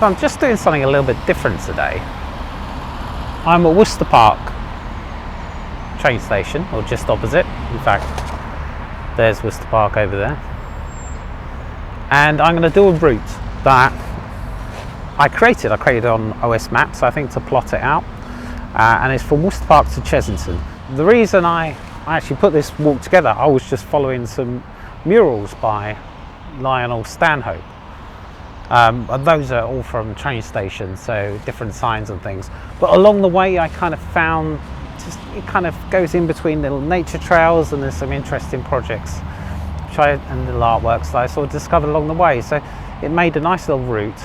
So I'm just doing something a little bit different today. I'm at Worcester Park train station, or just opposite. In fact, there's Worcester Park over there. And I'm going to do a route that I created on OS Maps, I think, to plot it out. And it's from Worcester Park to Chessington. The reason I actually put this walk together, I was just following some murals by Lionel Stanhope. And those are all from train stations, so different signs and things. But along the way, I kind of found it kind of goes in between little nature trails, and there's some interesting projects and little artworks that I sort of discovered along the way. So it made a nice little route,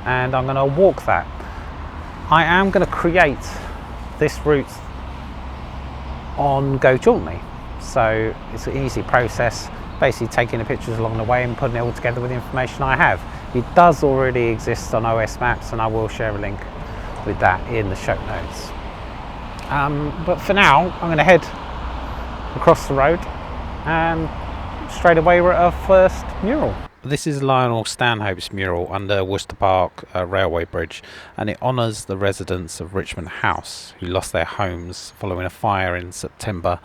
and I'm going to walk that. I am going to create this route on Go Jauntily, so it's an easy process, basically taking the pictures along the way and putting it all together with the information I have. It does already exist on OS Maps, and I will share a link with that in the show notes. But for now, I'm going to head across the road, and straight away we're at our first mural. This is Lionel Stanhope's mural under Worcester Park Railway Bridge, and it honours the residents of Richmond House who lost their homes following a fire in September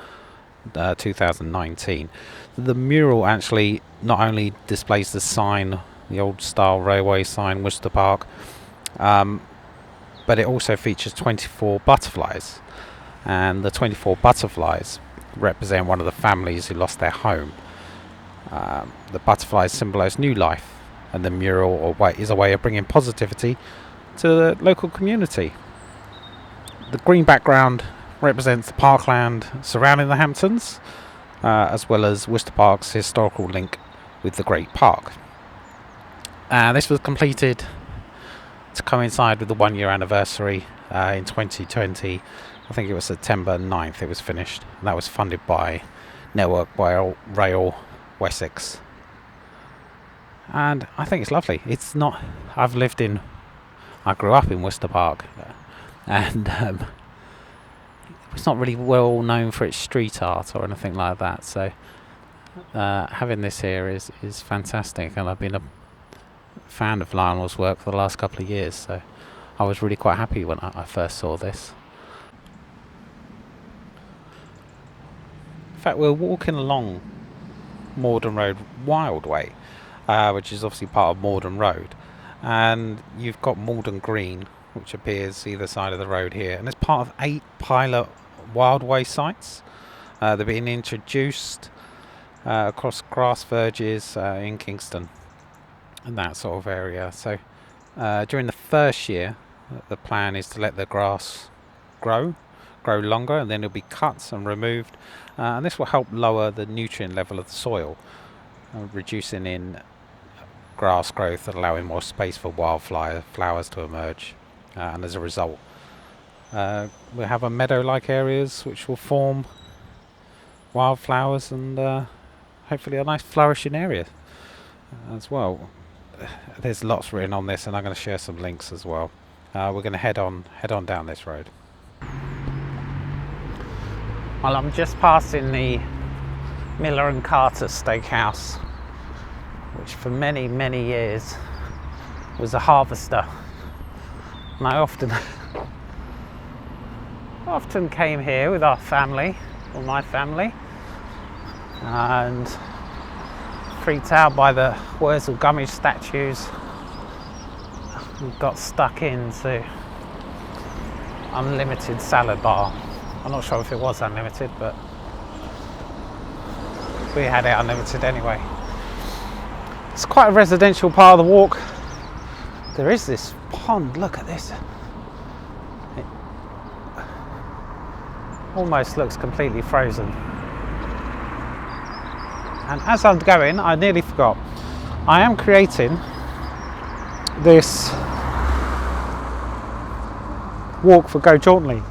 2019. The mural actually not only displays the sign, the old style railway sign, Worcester Park, but it also features 24 butterflies, and the 24 butterflies represent one of the families who lost their home. The butterflies symbolise new life, and the mural is a way of bringing positivity to the local community. The green background represents the parkland surrounding the Hamptons, as well as Worcester Park's historical link with the Great Park. This was completed to coincide with the 1 year anniversary in 2020. I think it was September 9th it was finished, and that was funded by Network Rail Wessex. And I think it's lovely. It's not, I grew up in Worcester Park, and it's not really well known for its street art or anything like that, so having this here is fantastic, and I've been a fan of Lionel's work for the last couple of years, so I was really quite happy when I first saw this. In fact, we're walking along Malden Road WildWay, which is obviously part of Malden Road, and you've got Malden Green, which appears either side of the road here, and it's part of 8 pilot WildWay sites. They're being introduced across grass verges in Kingston and that sort of area. So during the first year, the plan is to let the grass grow longer, and then it'll be cut and removed, and this will help lower the nutrient level of the soil, reducing in grass growth and allowing more space for flowers to emerge, and as a result we'll have a meadow-like areas which will form wildflowers and hopefully a nice flourishing area as well. There's lots written on this, and I'm going to share some links as well. We're going to head on down this road. Well, I'm just passing the Miller and Carter Steakhouse, which for many, many years was a harvester. And I often came here with our family, or my family, and freaked out by the Wurzel Gummidge statues. We got stuck into unlimited salad bar. I'm not sure if it was unlimited, but we had it unlimited anyway. It's quite a residential part of the walk. There is this pond, look at this. It almost looks completely frozen. And as I'm going, I nearly forgot, I am creating this walk for Go Jauntily,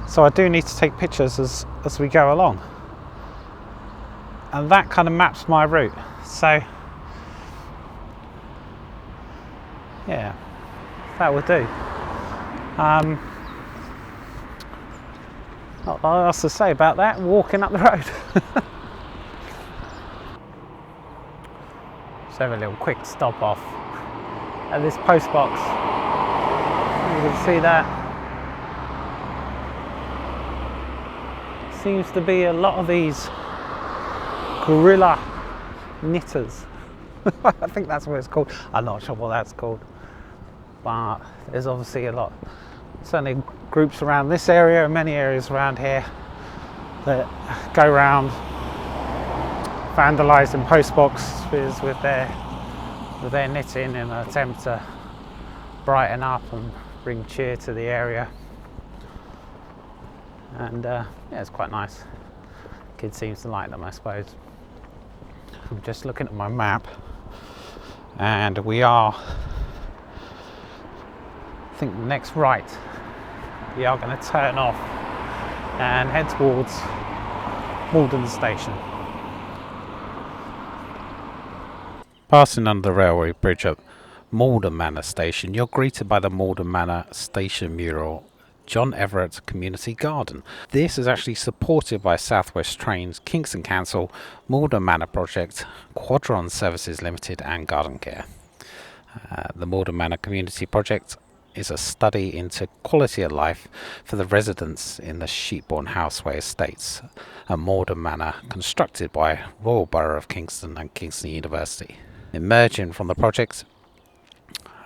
so I do need to take pictures as we go along, and that kind of maps my route. So yeah, that will do. Not a lot else to say about that. Walking up the road. Let's have a little quick stop off at this post box. You can see that. Seems to be a lot of these gorilla knitters. I think that's what it's called. I'm not sure what that's called, but there's obviously a lot, certainly groups around this area and many areas around here that go around vandalising post boxes with their knitting in an attempt to brighten up and bring cheer to the area. And yeah, it's quite nice. Kids seems to like them, I suppose. I'm just looking at my map, and we are, I think, next right. We are going to turn off and head towards Malden Station. Passing under the railway bridge at Malden Manor Station, you're greeted by the Malden Manor Station mural, John Everett Community Garden. This is actually supported by South West Trains, Kingston Council, Malden Manor Project, Quadron Services Limited and Garden Care. The Malden Manor Community Project is a study into quality of life for the residents in the Sheepbourne Houseway estates, a Malden Manor constructed by Royal Borough of Kingston and Kingston University. Emerging from the project,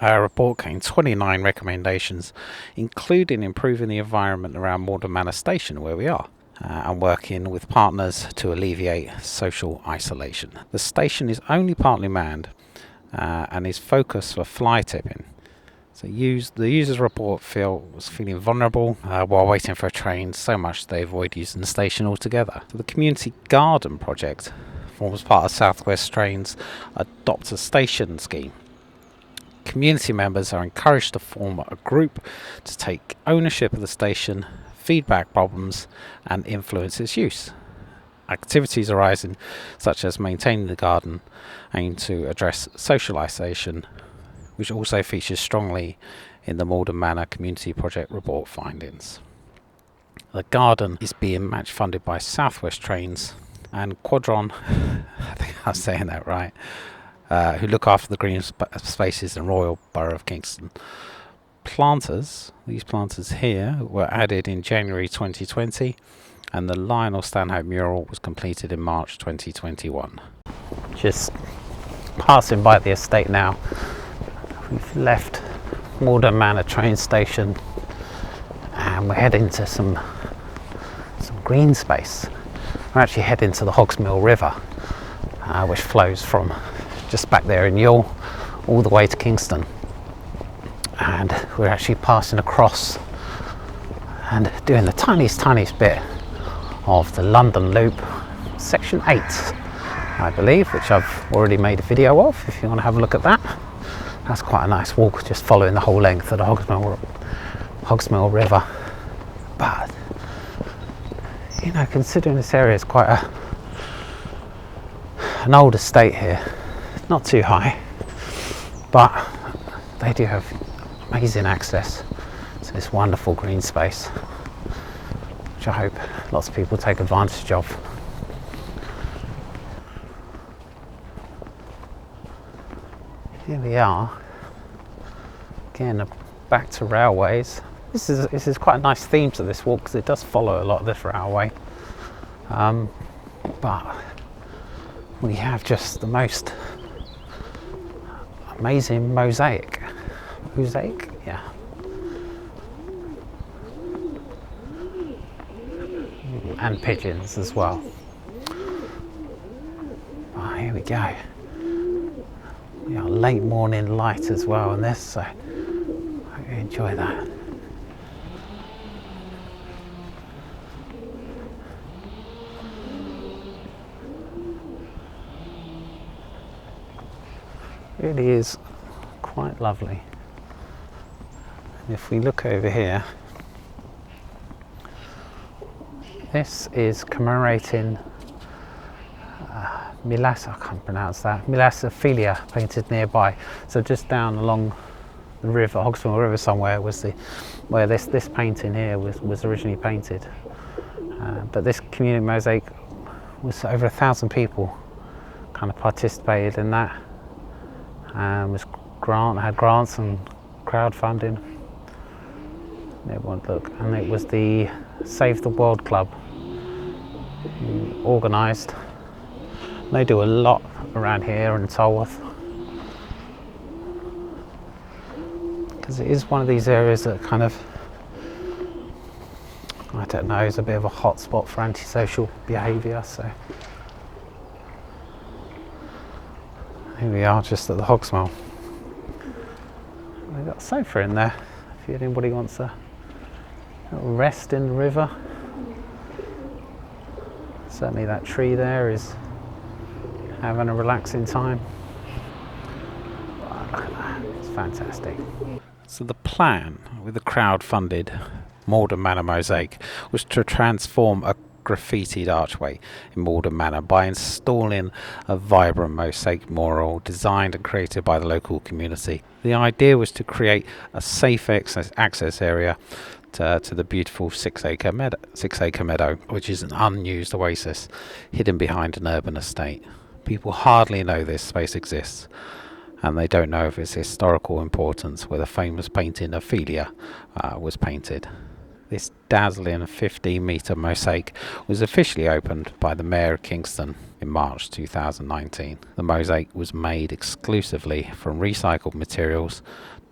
our report contained 29 recommendations, including improving the environment around Malden Manor Station where we are, and working with partners to alleviate social isolation. The station is only partly manned and is focused for fly tipping. So the user's report was feeling vulnerable while waiting for a train so much they avoid using the station altogether. So the Community Garden Project forms part of South West Trains' Adopt a Station scheme. Community members are encouraged to form a group to take ownership of the station, feedback problems and influence its use. Activities arising such as maintaining the garden aim to address social isolation, which also features strongly in the Malden Manor Community Project report findings. The garden is being match funded by South West Trains and Quadron, I think I'm saying that right, who look after the green spaces in Royal Borough of Kingston. These planters here were added in January 2020, and the Lionel Stanhope mural was completed in March 2021. Just passing by the estate now. We've left Malden Manor train station and we're heading to some green space. We're actually heading to the Hogsmill River, which flows from just back there in Mural all the way to Kingston. And we're actually passing across and doing the tiniest bit of the London Loop, section 8, I believe, which I've already made a video of if you want to have a look at that. That's quite a nice walk, just following the whole length of the Hogsmill River. But, you know, considering this area is quite an old estate here, not too high, but they do have amazing access to this wonderful green space, which I hope lots of people take advantage of. Here we are, again back to railways. This is quite a nice theme to this walk because it does follow a lot of this railway, but we have just the most amazing mosaic, yeah. And pigeons as well. Oh, here we go. We got late morning light as well in this, so I hope you enjoy that. Really is quite lovely. And if we look over here, this is commemorating Milas, I can't pronounce that, Milasophilia, painted nearby. So just down along the river, Hogsmill River somewhere, was where this painting here was originally painted. But this community mosaic was over 1,000 people kind of participated in that. Had grants and crowdfunding. They won't look, and it was the Save the World Club who organised. They do a lot around here in Tolworth, because it is one of these areas that kind of, I don't know, is a bit of a hot spot for antisocial behaviour. So here we are, just at the Hogsmill. We've got a sofa in there if anybody wants a little rest in the river. Certainly that tree there is having a relaxing time. Wow, look at that, it's fantastic. So the plan with the crowd-funded Malden Manor Mosaic was to transform a graffitied archway in Malden Manor by installing a vibrant mosaic mural designed and created by the local community. The idea was to create a safe access area to the beautiful 6-acre meadow, which is an unused oasis hidden behind an urban estate. People hardly know this space exists, and they don't know of its historical importance, where the famous painting Ophelia was painted. This dazzling 15-metre mosaic was officially opened by the Mayor of Kingston in March 2019. The mosaic was made exclusively from recycled materials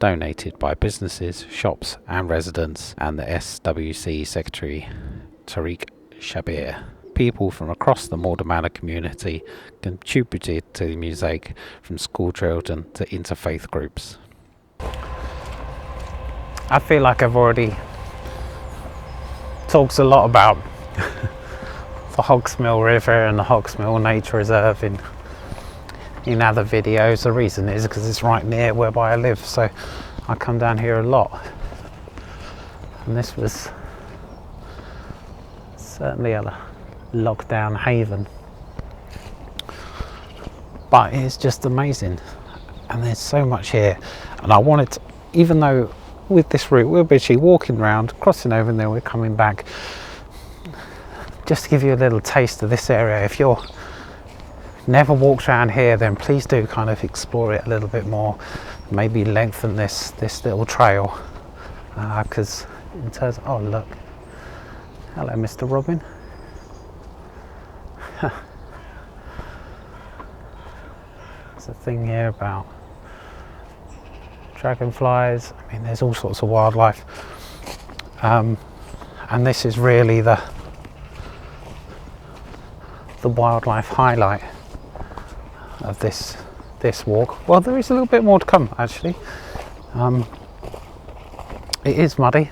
donated by businesses, shops and residents, and the SWC Secretary Tariq Shabir. People from across the Malden Manor community contributed to the mosaic, from school children to interfaith groups. I feel like I've already talked a lot about the Hogsmill River and the Hogsmill Nature Reserve in other videos. The reason is because it's right near whereby I live, so I come down here a lot, and this was certainly a lockdown haven, but it's just amazing, and there's so much here. And I wanted to, even though with this route we're basically walking around, crossing over, and then we're coming back, just to give you a little taste of this area. If you're never walked around here, then please do kind of explore it a little bit more, maybe lengthen this little trail, because in terms of, oh look, hello Mr. Robin. There's a thing here about dragonflies. I mean, there's all sorts of wildlife, and this is really the wildlife highlight of this walk. Well, there is a little bit more to come actually. It is muddy,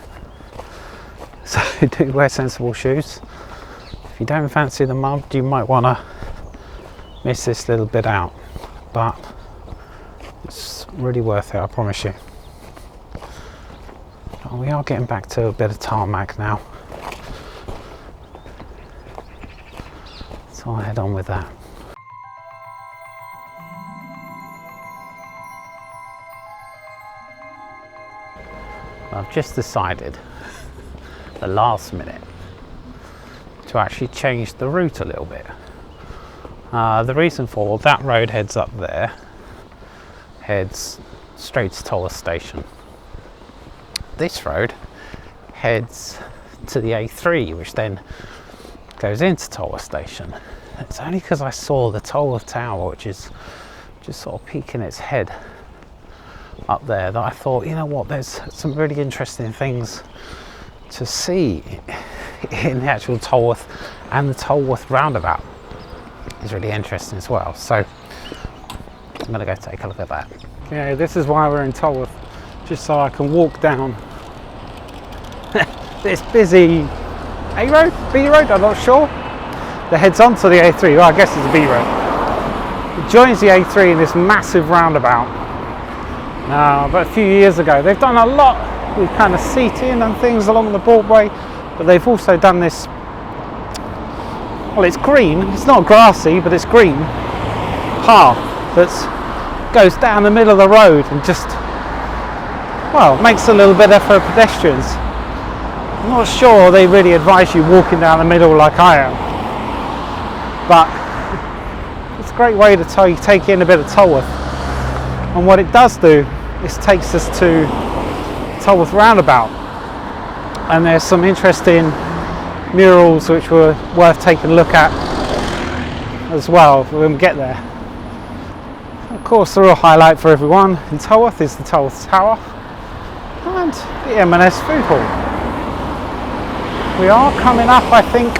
so do wear sensible shoes. If you don't fancy the mud, you might want to miss this little bit out, but it's really worth it, I promise you. Oh, we are getting back to a bit of tarmac now, so I'll head on with that. I've just decided, the last minute, to actually change the route a little bit. The reason for that road heads up there, heads straight to Tolworth Station. This road heads to the A3, which then goes into Tolworth Station. It's only because I saw the Tolworth Tower, which is just sort of peeking its head up there, that I thought, you know what, there's some really interesting things to see in the actual Tolworth, and the Tolworth Roundabout is really interesting as well. So I'm going to go take a look at that. Yeah, this is why we're in Tolworth, just so I can walk down this busy A road, B road, I'm not sure, that heads onto the A3. Well, I guess it's a B road. It joins the A3 in this massive roundabout. About a few years ago, they've done a lot with kind of seating and things along the Broadway, but they've also done this, well, it's green, it's not grassy, but it's green path that goes down the middle of the road and just, well, makes it a little better for pedestrians. I'm not sure they really advise you walking down the middle like I am, but it's a great way to take in a bit of Tolworth. And what it does do is takes us to Tolworth Roundabout, and there's some interesting murals which were worth taking a look at as well when we get there. Of course, the real highlight for everyone in Tolworth is the Tolworth Tower and the M&S Food Hall. We are coming up, I think.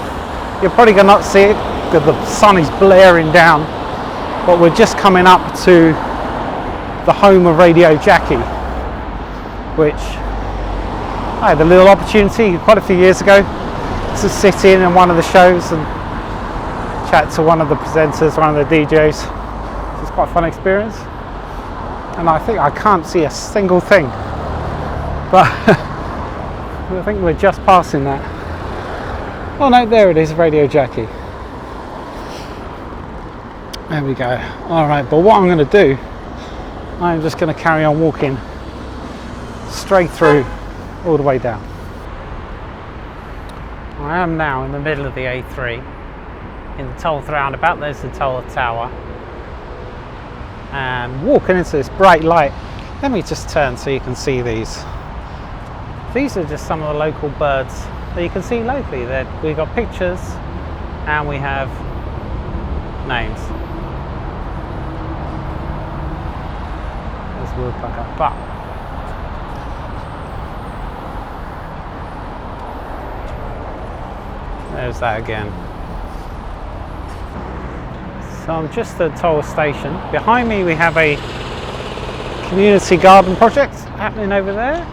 You're probably going to not see it because the sun is blaring down, but we're just coming up to the home of Radio Jackie, which I had a little opportunity quite a few years ago to sit in one of the shows and chat to one of the presenters, one of the DJs. It's quite a fun experience, and I think I can't see a single thing, but I think we're just passing that. Oh no, there it is, Radio Jackie. There we go. Alright, but what I'm going to do, I'm just going to carry on walking straight through all the way down. I am now in the middle of the A3 in the Tolworth Roundabout. There's the Tolworth Tower, and walking into this bright light. Let me just turn so you can see these. These are just some of the local birds that you can see locally. We've got pictures and we have names. There's woodpecker, but there's that again. So I'm just at Tolworth Station. Behind me we have a community garden project happening over there.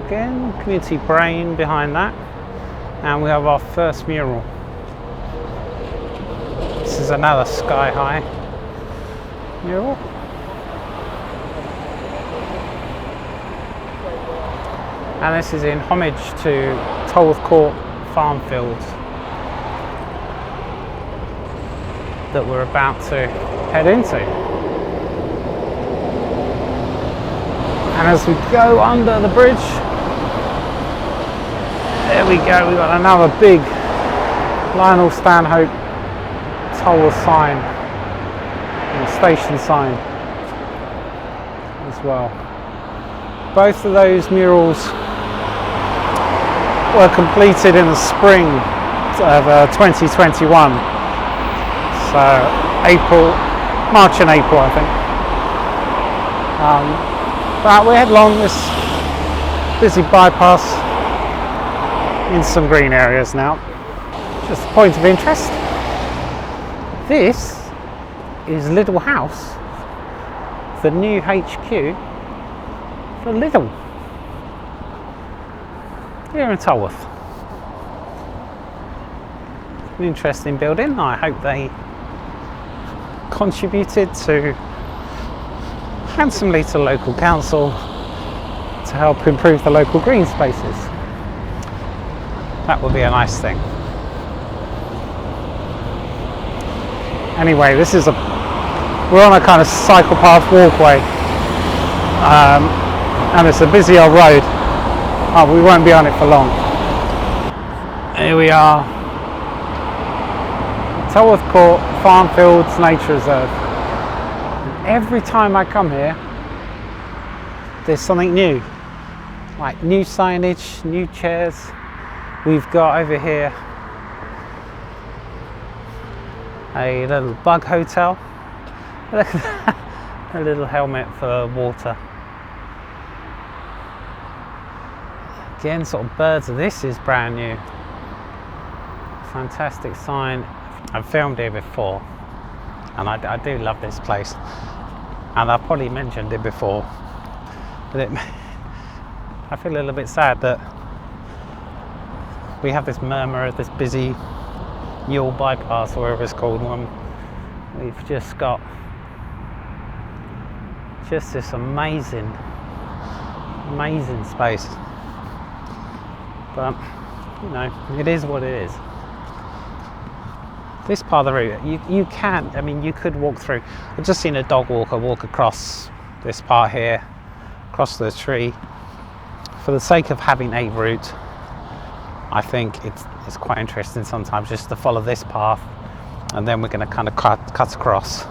Again, community brain behind that. And we have our first mural. This is another Sky High mural. And this is in homage to Tolworth Court farm fields that we're about to head into. And as we go under the bridge, there we go, we've got another big Lionel Stanhope Tolworth sign, and station sign as well. Both of those murals were completed in the spring of 2021. So March and April, I think. But we head along this busy bypass in some green areas now. Just a point of interest. This is Lidl House, the new HQ for Lidl here in Tolworth. An interesting building. I hope they contributed handsomely to local council to help improve the local green spaces. That would be a nice thing. Anyway, we're on a kind of cycle path walkway, and it's a busy old road. Oh, we won't be on it for long. Here we are, Tolworth Court Farmfields Nature Reserve. And every time I come here, there's something new, like new signage, new chairs. We've got over here a little bug hotel. Look at that, a little helmet for water. Again, sort of birds. This is brand new. Fantastic sign. I've filmed here before, and I do love this place. And I've probably mentioned it before, but I feel a little bit sad that we have this murmur of this busy Mural bypass, or whatever it's called, when we've just got just this amazing space. But you know, it is what it is. This part of the route, you can, I mean, you could walk through. I've just seen a dog walker walk across this part here, across the tree. For the sake of having a route, I think it's quite interesting sometimes just to follow this path, and then we're going to kind of cut across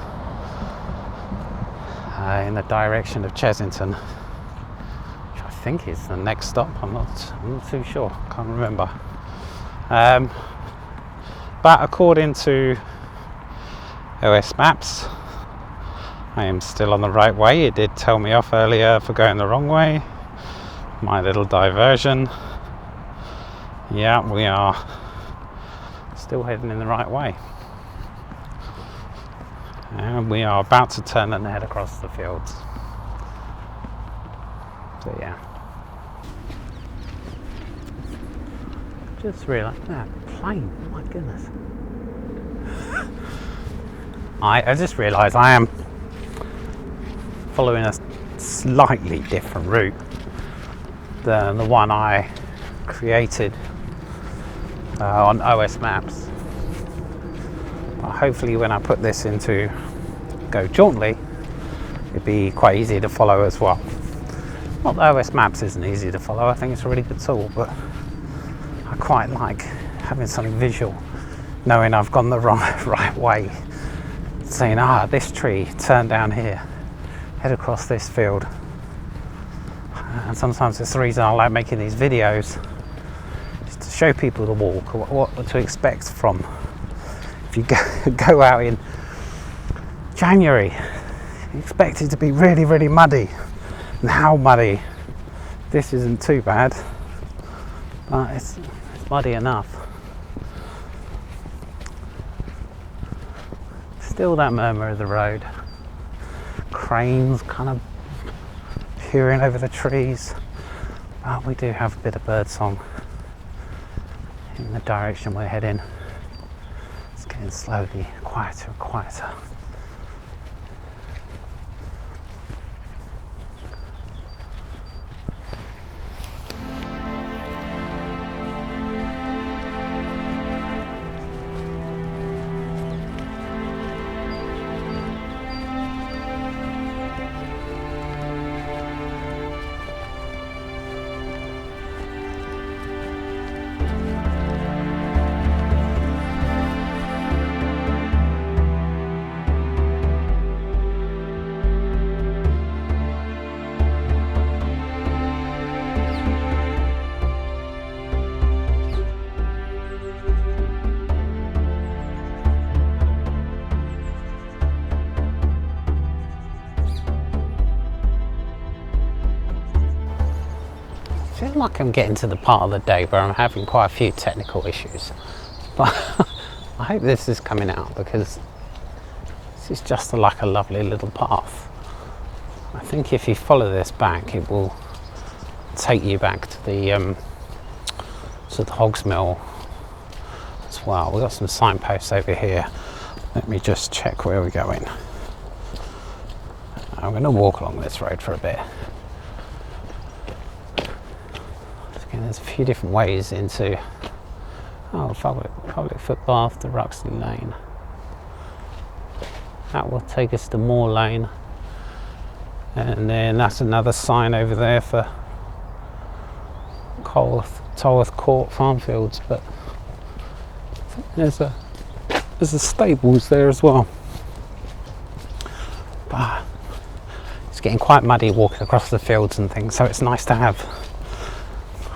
in the direction of Chessington, which I think is the next stop. I'm not too sure, can't remember. But according to OS Maps, I am still on the right way. It did tell me off earlier for going the wrong way. My little diversion. Yeah, we are still heading in the right way. And we are about to turn and head across the fields. So yeah. Just realised that plane, my goodness. I just realised I am following a slightly different route than the one I created on OS Maps. But hopefully when I put this into Go Jauntily, it'd be quite easy to follow as well. Not that OS Maps isn't easy to follow, I think it's a really good tool, but I quite like having something visual, knowing I've gone the right way, saying, this tree, turn down here, head across this field. And sometimes it's the reason I like making these videos, is to show people the walk, what to expect from. If you go out in January, you expect it to be really, really muddy. And how muddy? This isn't too bad, but it's muddy enough. Still that murmur of the road. Cranes kind of peering over the trees. But we do have a bit of bird song in the direction we're heading. It's getting slowly quieter and quieter. I feel like I'm getting to the part of the day where I'm having quite a few technical issues, but I hope this is coming out, because this is just like a lovely little path. I think if you follow this back, it will take you back to the Hogsmill as well. We've got some signposts over here. Let me just check where we're going. I'm going to walk along this road for a bit. There's a few different ways into public footpath to Ruxley Lane. That will take us to Moor Lane, and then that's another sign over there for Tolworth Court Farmfields. But there's a stables there as well. But it's getting quite muddy walking across the fields and things, so it's nice to have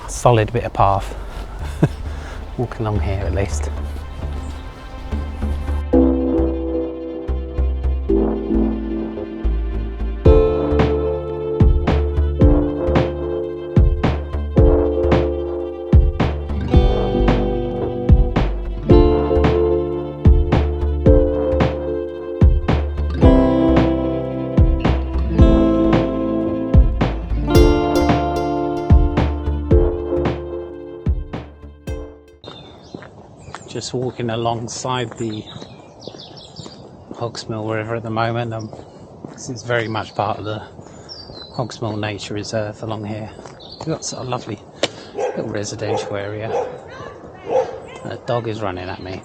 solid bit of path walking along here at least. Just walking alongside the Hogsmill River at the moment. This is very much part of the Hogsmill Nature Reserve along here. We've got sort of lovely little residential area. A dog is running at me.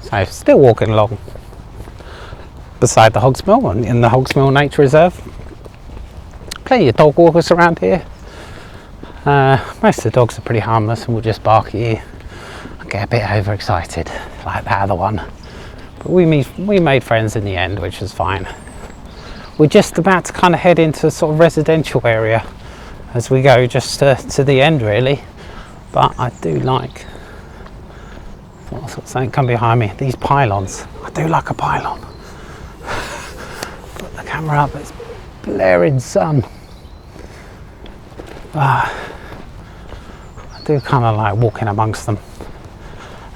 So still walking along beside the Hogsmill and in the Hogsmill Nature Reserve. Plenty of dog walkers around here. Most of the dogs are pretty harmless and will just bark at you. I get a bit overexcited, like that other one. But we made friends in the end, which was fine. we're just about to kind of head into a sort of residential area as we go just to the end really. But I do like, what's something come behind me, these pylons. I do like a pylon. Put the camera up, it's blaring sun. I do kind of like walking amongst them.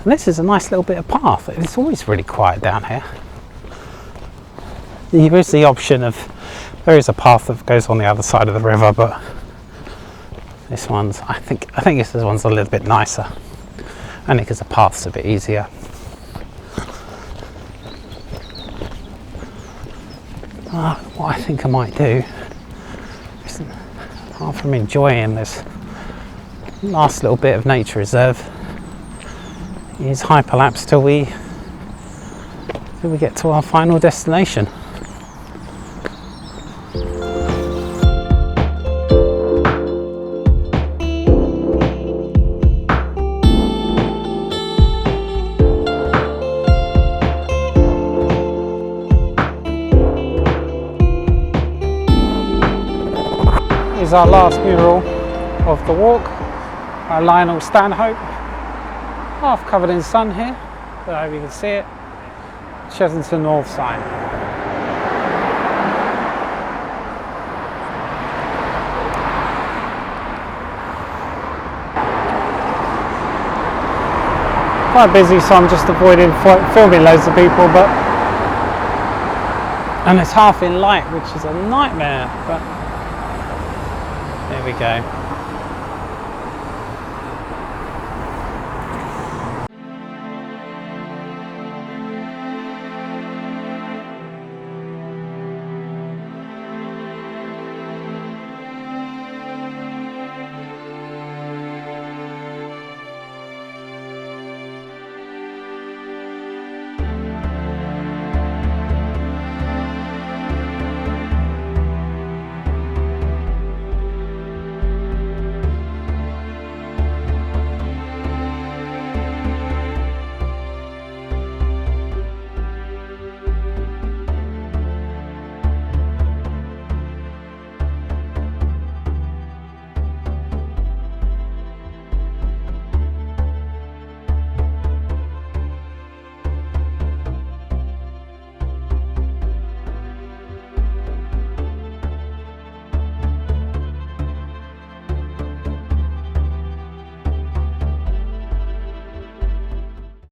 And this is a nice little bit of path. It's always really quiet down here. There is the option of, there is a path that goes on the other side of the river, but this one's, I think this one's a little bit nicer. Only because the path's a bit easier. What I think I might do, is, apart from enjoying this last little bit of nature reserve, is hyperlapse till we get to our final destination. Is our last mural of the walk by Lionel Stanhope, half covered in sun here, but I hope you can see it. Chessington North sign. Quite busy, so I'm just avoiding filming loads of people, and it's half in light, which is a nightmare, but there we go.